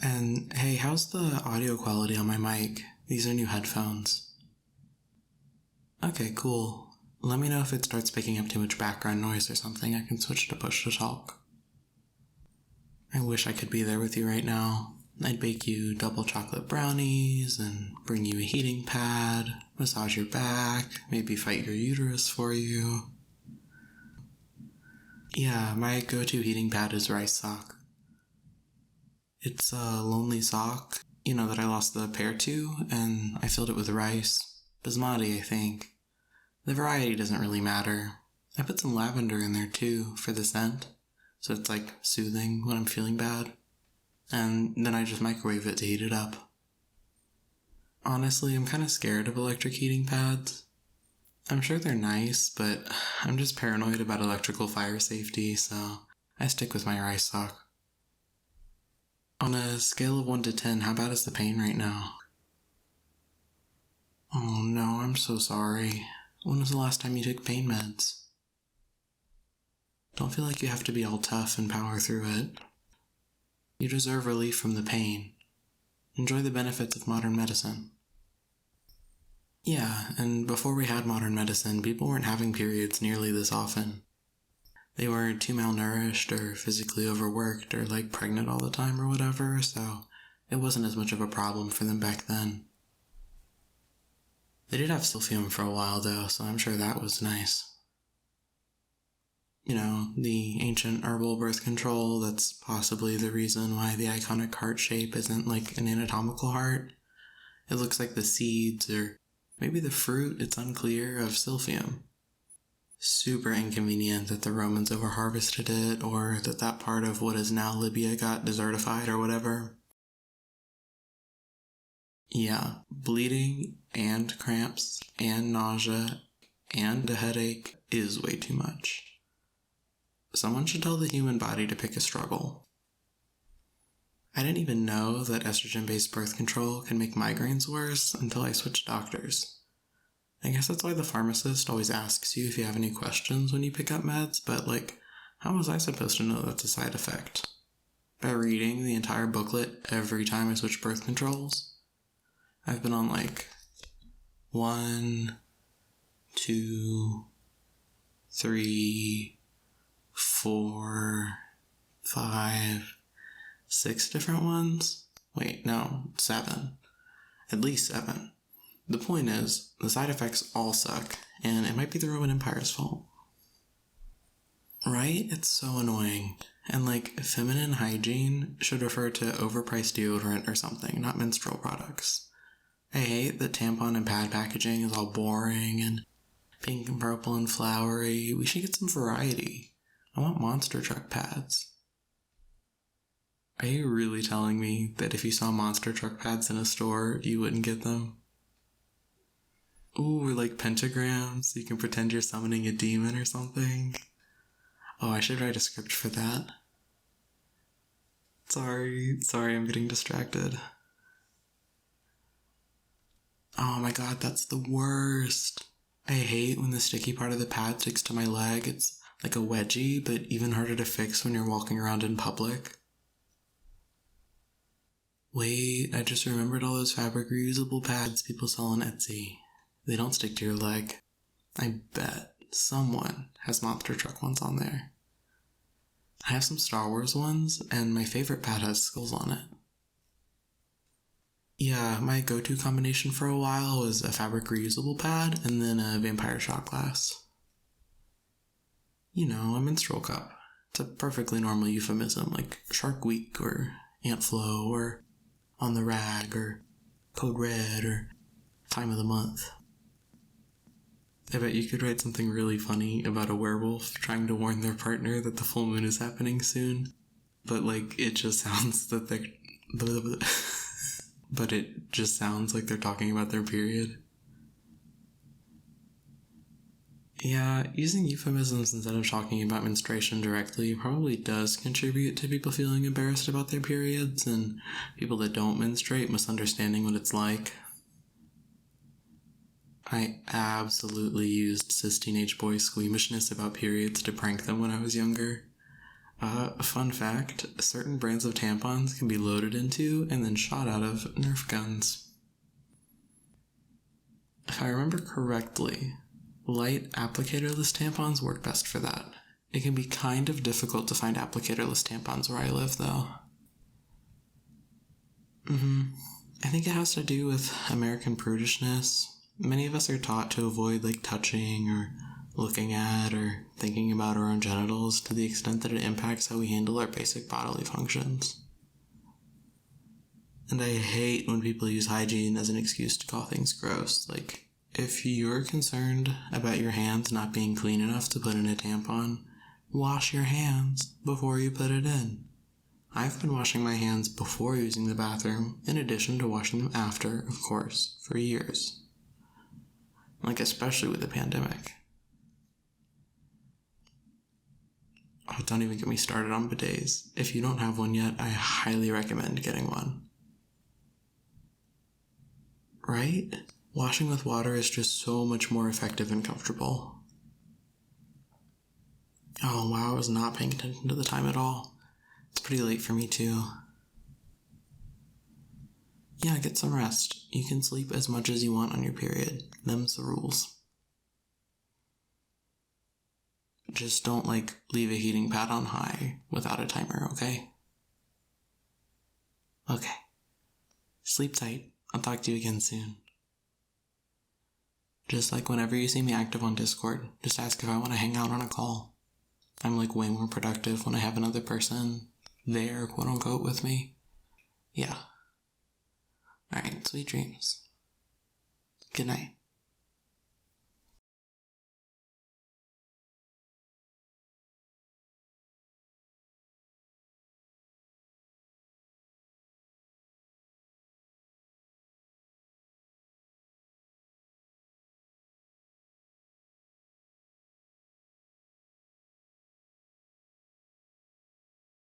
And hey, how's the audio quality on my mic? These are new headphones. Okay, cool. Let me know if it starts picking up too much background noise or something. I can switch to push to talk. I wish I could be there with you right now. I'd bake you double chocolate brownies and bring you a heating pad, massage your back, maybe fight your uterus for you. Yeah, my go-to heating pad is rice sock. It's a lonely sock, that I lost the pair to, and I filled it with rice. Basmati, I think. The variety doesn't really matter. I put some lavender in there too, for the scent, so it's like soothing when I'm feeling bad. And then I just microwave it to heat it up. Honestly, I'm kind of scared of electric heating pads. I'm sure they're nice, but I'm just paranoid about electrical fire safety, so I stick with my rice sock. On a scale of 1 to 10, how bad is the pain right now? Oh no, I'm so sorry. When was the last time you took pain meds? Don't feel like you have to be all tough and power through it. You deserve relief from the pain. Enjoy the benefits of modern medicine. Yeah, and before we had modern medicine, people weren't having periods nearly this often. They were too malnourished or physically overworked or pregnant all the time or whatever, so it wasn't as much of a problem for them back then. They did have silphium for a while though, so I'm sure that was nice. The ancient herbal birth control that's possibly the reason why the iconic heart shape isn't like an anatomical heart. It looks like the seeds or maybe the fruit, it's unclear, of silphium. Super inconvenient that the Romans overharvested it, or that part of what is now Libya got desertified or whatever. Yeah, bleeding and cramps and nausea and a headache is way too much. Someone should tell the human body to pick a struggle. I didn't even know that estrogen-based birth control can make migraines worse until I switched doctors. I guess that's why the pharmacist always asks you if you have any questions when you pick up meds, but how was I supposed to know that's a side effect? By reading the entire booklet every time I switch birth controls? I've been on 1, 2, 3, 4, 5, 6 different ones? Wait, no, 7. At least 7. The point is, the side effects all suck, and it might be the Roman Empire's fault. Right? It's so annoying. And feminine hygiene should refer to overpriced deodorant or something, not menstrual products. I hate that tampon and pad packaging is all boring and pink and purple and flowery. We should get some variety. I want monster truck pads. Are you really telling me that if you saw monster truck pads in a store, you wouldn't get them? Ooh, or pentagrams, so you can pretend you're summoning a demon or something. Oh, I should write a script for that. Sorry, I'm getting distracted. Oh my god, that's the worst. I hate when the sticky part of the pad sticks to my leg. It's like a wedgie, but even harder to fix when you're walking around in public. Wait, I just remembered all those fabric reusable pads people sell on Etsy. They don't stick to your leg. I bet someone has monster truck ones on there. I have some Star Wars ones, and my favorite pad has skulls on it. Yeah, my go-to combination for a while was a fabric reusable pad and then a vampire shot glass. A menstrual cup. It's a perfectly normal euphemism, like Shark Week or Ant Flow or On the Rag or Code Red or Time of the Month. I bet you could write something really funny about a werewolf trying to warn their partner that the full moon is happening soon, but it just sounds that they're... but it just sounds like they're talking about their period. Yeah, using euphemisms instead of talking about menstruation directly probably does contribute to people feeling embarrassed about their periods, and people that don't menstruate misunderstanding what it's like. I absolutely used cis teenage boy squeamishness about periods to prank them when I was younger. Fun fact, certain brands of tampons can be loaded into and then shot out of Nerf guns. If I remember correctly, light applicatorless tampons work best for that. It can be kind of difficult to find applicatorless tampons where I live, though. I think it has to do with American prudishness. Many of us are taught to avoid, touching or looking at or thinking about our own genitals to the extent that it impacts how we handle our basic bodily functions. And I hate when people use hygiene as an excuse to call things gross. If you're concerned about your hands not being clean enough to put in a tampon, wash your hands before you put it in. I've been washing my hands before using the bathroom, in addition to washing them after, of course, for years. Especially with the pandemic. Oh, don't even get me started on bidets. If you don't have one yet, I highly recommend getting one. Right? Washing with water is just so much more effective and comfortable. Oh wow, I was not paying attention to the time at all. It's pretty late for me too. Yeah, get some rest. You can sleep as much as you want on your period. Them's the rules. Just don't, leave a heating pad on high without a timer, okay? Okay. Sleep tight. I'll talk to you again soon. Just whenever you see me active on Discord, just ask if I want to hang out on a call. I'm way more productive when I have another person there, quote unquote, with me. Yeah. Alright, sweet dreams. Good night.